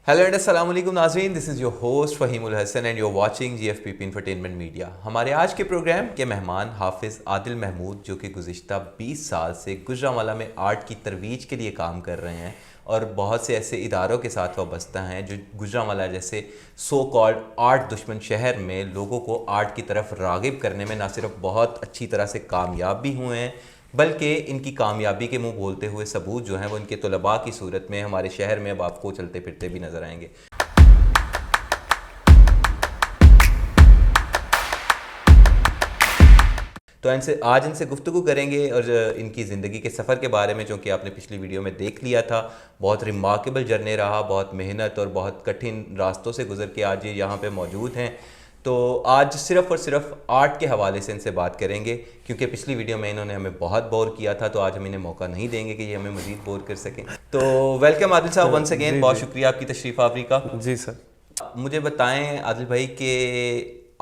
Hello and अस्सलाम वालेकुम नाज़रीन, this is your host Fahim ul Hasan and you're watching GFPP infotainment media. हमारे आज के प्रोग्राम के मेहमान हाफिज़ आदिल महमूद, जो कि गुज़िश्ता 20 साल से गुजरांवाला में आर्ट की तरवीज के लिए काम कर रहे हैं और बहुत से ऐसे इदारों के साथ वाबस्ता हैं जो गुजरांवाला जैसे सो कॉल्ड आर्ट दुश्मन शहर में लोगों को आर्ट की तरफ राग़िब करने में ना सिर्फ बहुत अच्छी तरह से कामयाब भी हुए हैं, बल्कि इनकी कामयाबी के मुंह बोलते हुए सबूत जो हैं वो इनके तलबा की सूरत में हमारे शहर में अब आपको चलते फिरते भी नज़र आएंगे। तो इनसे गुफ्तगू करेंगे और इनकी ज़िंदगी के सफ़र के बारे में, जो कि आपने पिछली वीडियो में देख लिया था। बहुत रिमार्केबल जर्नी रहा, बहुत मेहनत और बहुत कठिन रास्तों से गुजर के आज ये यहाँ पे मौजूद हैं। तो आज सिर्फ़ और सिर्फ आर्ट के हवाले से इनसे बात करेंगे, क्योंकि पिछली वीडियो में इन्होंने हमें बहुत बोर किया था, तो आज हम इन्हें मौका नहीं देंगे कि ये हमें मज़ीद बोर कर सकें। तो वेलकम आदिल साहब वंस अगेन, बहुत शुक्रिया आपकी तशरीफ़ आवरी का। जी सर। मुझे बताएं आदिल भाई कि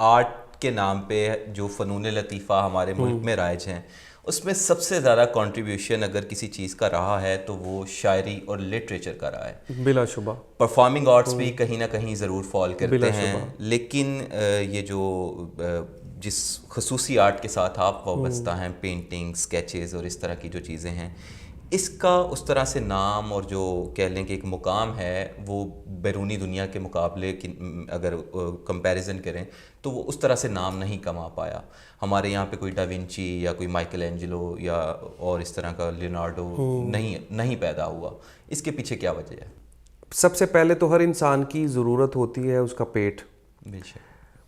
आर्ट के नाम पे जो फ़नून लतीफ़ा हमारे मुल्क में राइज हैं, उसमें सबसे ज़्यादा कंट्रीब्यूशन अगर किसी चीज़ का रहा है तो वो शायरी और लिटरेचर का रहा है, बिलाशुबा। परफॉर्मिंग आर्ट्स भी कहीं ना कहीं ज़रूर फॉल करते हैं, लेकिन ये जो जिस खसूसी आर्ट के साथ आप वाबस्ता हैं, पेंटिंग, स्केचेस और इस तरह की जो चीज़ें हैं, इसका उस तरह से नाम और जो कह लें कि एक मुकाम है वो बैरूनी दुनिया के मुकाबले की अगर कंपैरिजन करें तो वो उस तरह से नाम नहीं कमा पाया। हमारे यहाँ पे कोई डा विंची या कोई माइकल एंजेलो या और इस तरह का लियोनार्डो नहीं पैदा हुआ। इसके पीछे क्या वजह है? सबसे पहले तो हर इंसान की ज़रूरत होती है उसका पेट,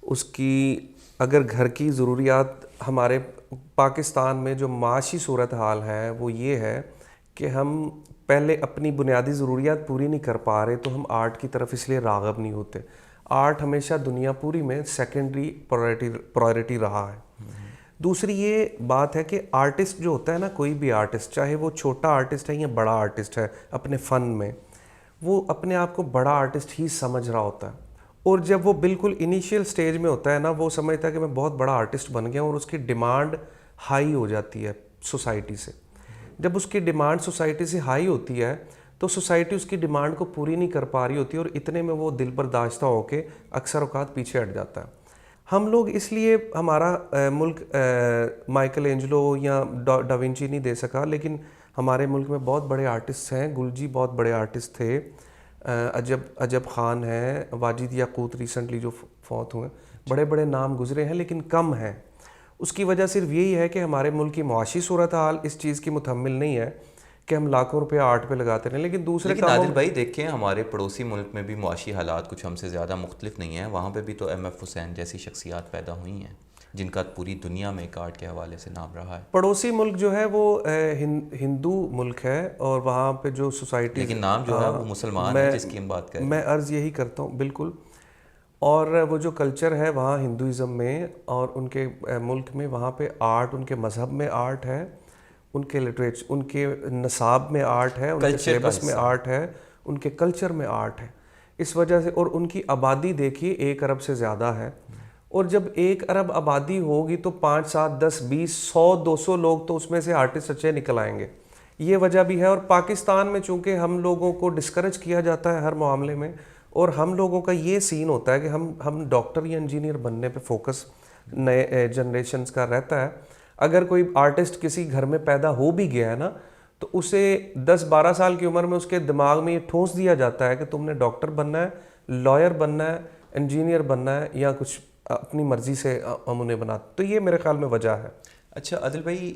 उसकी अगर घर की ज़रूरियात। हमारे पाकिस्तान में जो माशी सूरत हाल है वो ये है कि हम पहले अपनी बुनियादी ज़रूरियात पूरी नहीं कर पा रहे, तो हम आर्ट की तरफ इसलिए राग़िब नहीं होते। आर्ट हमेशा दुनिया पूरी में सेकेंडरी प्रायोरिटी रहा है। दूसरी ये बात है कि आर्टिस्ट जो होता है ना, कोई भी आर्टिस्ट, चाहे वो छोटा आर्टिस्ट है या बड़ा आर्टिस्ट है अपने फ़न में, वो अपने आप को बड़ा आर्टिस्ट ही समझ रहा होता है। और जब वो बिल्कुल इनिशियल स्टेज में होता है ना, वो समझता है कि मैं बहुत बड़ा आर्टिस्ट बन गया, और उसकी डिमांड हाई हो जाती है सोसाइटी से। जब उसकी डिमांड सोसाइटी से हाई होती है तो सोसाइटी उसकी डिमांड को पूरी नहीं कर पा रही होती, और इतने में वो दिल बर्दाश्त होकर अक्सर औकात पीछे हट जाता है। हम लोग इसलिए, हमारा मुल्क माइकल एंजेलो या डा विंची नहीं दे सका, लेकिन हमारे मुल्क में बहुत बड़े आर्टिस्ट हैं। गुलजी बहुत बड़े आर्टिस्ट थे, अजब ख़ान हैं, वाजिद याकूत रिसेंटली जो फौत हुए, बड़े बड़े नाम गुजरे हैं, लेकिन कम हैं। उसकी वजह सिर्फ यही है कि हमारे मुल्क की मुआशी सूरत हाल इस चीज़ की मुतहम्मिल नहीं है कि हम लाखों रुपए आर्ट पे लगाते रहे। लेकिन दूसरे आदिल भाई देखें, हमारे पड़ोसी मुल्क में भी मुआशी हालात कुछ हमसे ज़्यादा मुख्तलिफ नहीं है। वहाँ पे भी तो MF हुसैन जैसी शख्सियात पैदा हुई हैं जिनका पूरी दुनिया में एक आर्ट के हवाले से नाम रहा है। पड़ोसी मुल्क जो है वो हिंदू मुल्क है, और वहाँ पे जो सोसाइटी, लेकिन नाम जो है वो मुसलमान है जिसकी हम बात करें। मैं अर्ज़ यही करता हूँ, बिल्कुल। और वो जो कल्चर है वहाँ हिंदुइज़्म में और उनके मुल्क में, वहाँ पे आर्ट, उनके मज़हब में आर्ट है, उनके लिटरेचर, उनके नसाब में आर्ट है, उनके सिलेबस में आर्ट है, उनके कल्चर में आर्ट है। इस वजह से, और उनकी आबादी देखिए 1 अरब से ज़्यादा है, और जब 1 अरब आबादी होगी तो 5, 7, 10, 20, 100, 200 लोग तो उसमें से आर्टिस्ट अच्छे निकल आएंगे। ये वजह भी है। और पाकिस्तान में चूँकि हम लोगों को डिस्करेज किया जाता है हर मामले में, और हम लोगों का ये सीन होता है कि हम डॉक्टर या इंजीनियर बनने पे फोकस नए जनरेशन्स का रहता है। अगर कोई आर्टिस्ट किसी घर में पैदा हो भी गया है ना, तो उसे 10-12 साल की उम्र में उसके दिमाग में ये ठोंस दिया जाता है कि तुमने डॉक्टर बनना है, लॉयर बनना है, इंजीनियर बनना है, या कुछ अपनी मर्ज़ी से हम उन्हें बनाते। तो ये मेरे ख्याल में वजह है। अच्छा आदिल भाई,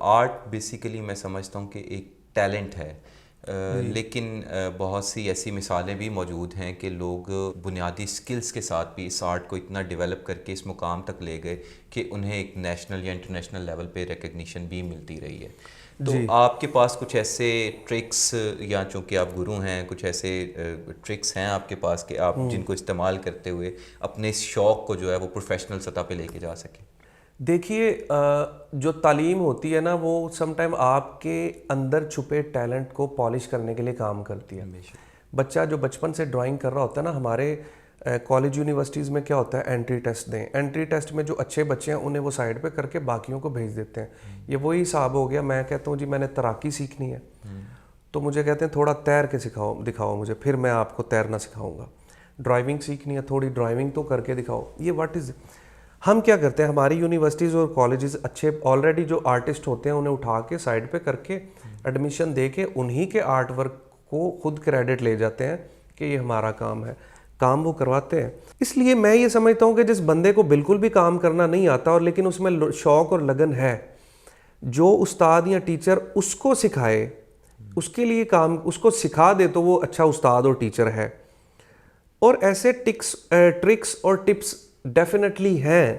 आर्ट बेसिकली मैं समझता हूँ कि एक टैलेंट है, लेकिन बहुत सी ऐसी मिसालें भी मौजूद हैं कि लोग बुनियादी स्किल्स के साथ भी इस आर्ट को इतना डेवलप करके इस मुकाम तक ले गए कि उन्हें एक नेशनल या इंटरनेशनल लेवल पे रिकग्निशन भी मिलती रही है। तो आपके पास कुछ ऐसे ट्रिक्स, या चूँकि आप गुरु हैं, कुछ ऐसे ट्रिक्स हैं आपके पास कि आप जिनको इस्तेमाल करते हुए अपने इस शौक़ को जो है वो प्रोफेशनल सतह पे लेके जा सकें? देखिए, जो तालीम होती है ना, वो समटाइम आपके अंदर छुपे टैलेंट को पॉलिश करने के लिए काम करती है। बच्चा जो बचपन से ड्राइंग कर रहा होता है ना, हमारे कॉलेज यूनिवर्सिटीज़ में क्या होता है, एंट्री टेस्ट दें। एंट्री टेस्ट में जो अच्छे बच्चे हैं उन्हें वो साइड पे करके बाकियों को भेज देते हैं। ये वही हिसाब हो गया, मैं कहता हूँ जी मैंने तैराकी सीखनी है, تو مجھے کہتے ہیں تھوڑا تیر کے دکھاؤ مجھے, پھر میں آپ کو تیرنا سکھاؤں گا. ڈرائیونگ سیکھنی ہے, تھوڑی ڈرائیونگ تو کر کے دکھاؤ. یہ واٹ از, ہم کیا کرتے ہیں, ہماری یونیورسٹیز اور کالجز اچھے آلریڈی جو آرٹسٹ ہوتے ہیں انہیں اٹھا کے سائڈ پہ کر کے ایڈمیشن دے کے انہی کے آرٹ ورک کو خود کریڈٹ لے جاتے ہیں کہ یہ ہمارا کام ہے. کام وہ کرواتے ہیں. اس لیے میں یہ سمجھتا ہوں کہ جس بندے کو بالکل بھی کام کرنا نہیں آتا اور لیکن اس میں شوق اور لگن ہے, جو استاد یا ٹیچر اس کو سکھائے, اس کے لیے کام اس کو سکھا دے تو وہ اچھا استاد اور ٹیچر ہے. اور ایسے ٹرکس اور ٹپس ڈیفینیٹلی ہیں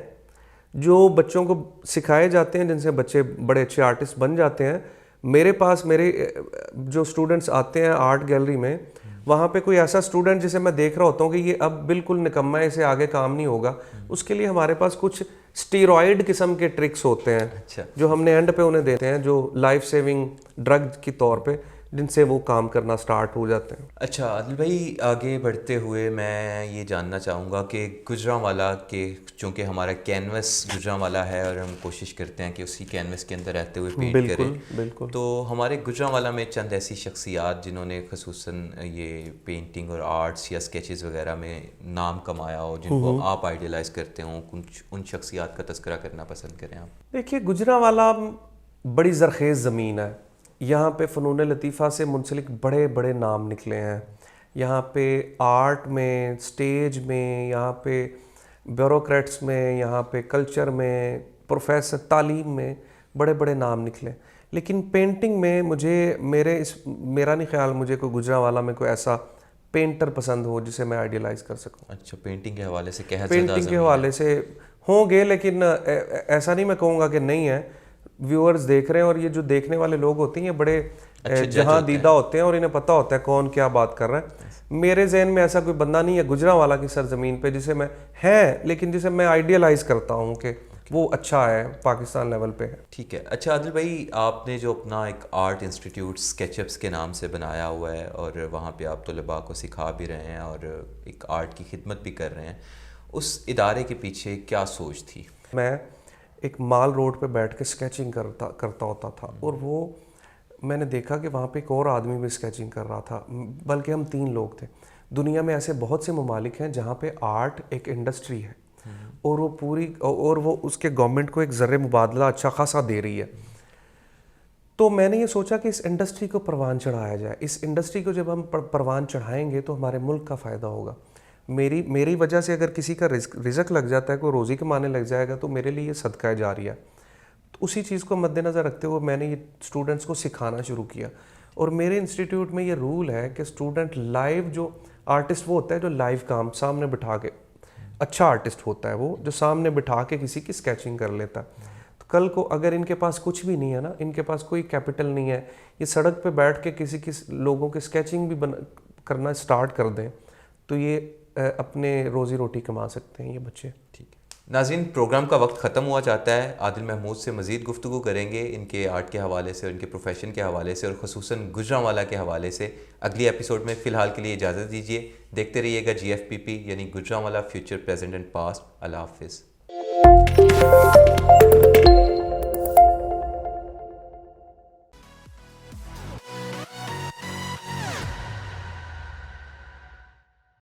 جو بچوں کو سکھائے جاتے ہیں, جن سے بچے بڑے اچھے آرٹسٹ بن جاتے ہیں. میرے پاس میرے جو اسٹوڈنٹس آتے ہیں آرٹ گیلری میں, وہاں پہ کوئی ایسا اسٹوڈنٹ جسے میں دیکھ رہا ہوتا ہوں کہ یہ اب بالکل نکما ہے, اسے آگے کام نہیں ہوگا, اس کے لیے ہمارے پاس کچھ اسٹیرائڈ قسم کے ٹرکس ہوتے ہیں جو ہم نے اینڈ پہ انہیں دیتے ہیں, جو لائف سیونگ ڈرگ کی طور پہ, جن سے وہ کام کرنا سٹارٹ ہو جاتے ہیں. اچھا عادل بھائی, آگے بڑھتے ہوئے میں یہ جاننا چاہوں گا کہ گوجرانوالا کے, چونکہ ہمارا کینوس گوجرانوالا ہے اور ہم کوشش کرتے ہیں کہ اسی کینوس کے اندر رہتے ہوئے پینٹ کریں, بالکل. تو ہمارے گوجرانوالا میں چند ایسی شخصیات جنہوں نے خصوصاً یہ پینٹنگ اور آرٹس یا اسکیچز وغیرہ میں نام کمایا ہو, جن کو آپ آئیڈیلائز کرتے ہوں, ان شخصیات کا تذکرہ کرنا پسند کریں آپ. دیکھیے گوجرانوالا بڑی زرخیز زمین ہے. یہاں پہ فنون لطیفہ سے منسلک بڑے بڑے نام نکلے ہیں. یہاں پہ آرٹ میں, اسٹیج میں, یہاں پہ بیوروکریٹس میں, یہاں پہ کلچر میں, پروفیسر, تعلیم میں بڑے بڑے نام نکلے. لیکن پینٹنگ میں میرا نہیں خیال مجھے کوئی گوجرانوالا میں کوئی ایسا پینٹر پسند ہو جسے میں آئیڈیلائز کر سکوں. اچھا, پینٹنگ کے حوالے سے پینٹنگ کے حوالے سے ہوں گے, لیکن ایسا نہیں میں کہوں گا کہ نہیں ہے. ویورز دیکھ رہے ہیں اور یہ جو دیکھنے والے لوگ ہوتے ہیں یہ بڑے جہاں دیدہ ہوتے ہیں اور انہیں پتہ ہوتا ہے کون کیا بات کر رہا ہے. میرے ذہن میں ایسا کوئی بندہ نہیں ہے گوجرانوالا کی سرزمین پہ جسے میں لیکن جسے میں آئیڈیلائز کرتا ہوں کہ وہ اچھا ہے, پاکستان لیول پہ ہے. ٹھیک ہے. اچھا عادل بھائی, آپ نے جو اپنا ایک آرٹ انسٹیٹیوٹ اسکیچ اپس کے نام سے بنایا ہوا ہے اور وہاں پہ آپ طلباء کو سکھا بھی رہے ہیں اور ایک آرٹ کی خدمت بھی کر رہے ہیں, اس ادارے کے پیچھے کیا سوچ تھی؟ میں ایک مال روڈ پہ بیٹھ کے اسکیچنگ کرتا ہوتا تھا اور وہ میں نے دیکھا کہ وہاں پہ ایک اور آدمی بھی اسکیچنگ کر رہا تھا, بلکہ ہم 3 لوگ تھے. دنیا میں ایسے بہت سے ممالک ہیں جہاں پہ آرٹ ایک انڈسٹری ہے اور وہ اس کے گورنمنٹ کو ایک زر مبادلہ اچھا خاصا دے رہی ہے. تو میں نے یہ سوچا کہ اس انڈسٹری کو پروان چڑھایا جائے. اس انڈسٹری کو جب ہم پروان چڑھائیں گے تو ہمارے ملک کا فائدہ ہوگا. میری وجہ سے اگر کسی کا رزق لگ جاتا ہے, کوئی روزی کمانے لگ جائے گا, تو میرے لیے یہ صدقہ جاریہ ہے. تو اسی چیز کو مد نظر رکھتے ہوئے میں نے یہ اسٹوڈنٹس کو سکھانا شروع کیا. اور میرے انسٹیٹیوٹ میں یہ رول ہے کہ اسٹوڈنٹ لائیو, جو آرٹسٹ وہ ہوتا ہے جو لائیو کام سامنے بٹھا کے, اچھا آرٹسٹ ہوتا ہے وہ جو سامنے بٹھا کے کسی کی اسکیچنگ کر لیتا ہے. تو کل کو اگر ان کے پاس کچھ بھی نہیں ہے نا, ان کے پاس کوئی کیپٹل نہیں ہے, یہ سڑک پہ بیٹھ کے کسی لوگوں کی اسکیچنگ بھی کرنا اسٹارٹ کر دیں, تو یہ اپنے روزی روٹی کما سکتے ہیں یہ بچے. ٹھیک ہے ناظرین, پروگرام کا وقت ختم ہوا چاہتا ہے. عادل محمود سے مزید گفتگو کریں گے ان کے آرٹ کے حوالے سے, ان کے پروفیشن کے حوالے سے اور خصوصاً گوجرانوالا کے حوالے سے اگلی ایپیسوڈ میں. فی الحال کے لیے اجازت دیجیے. دیکھتے رہیے گا GFPP یعنی Gujranwala future present and past. اللہ حافظ.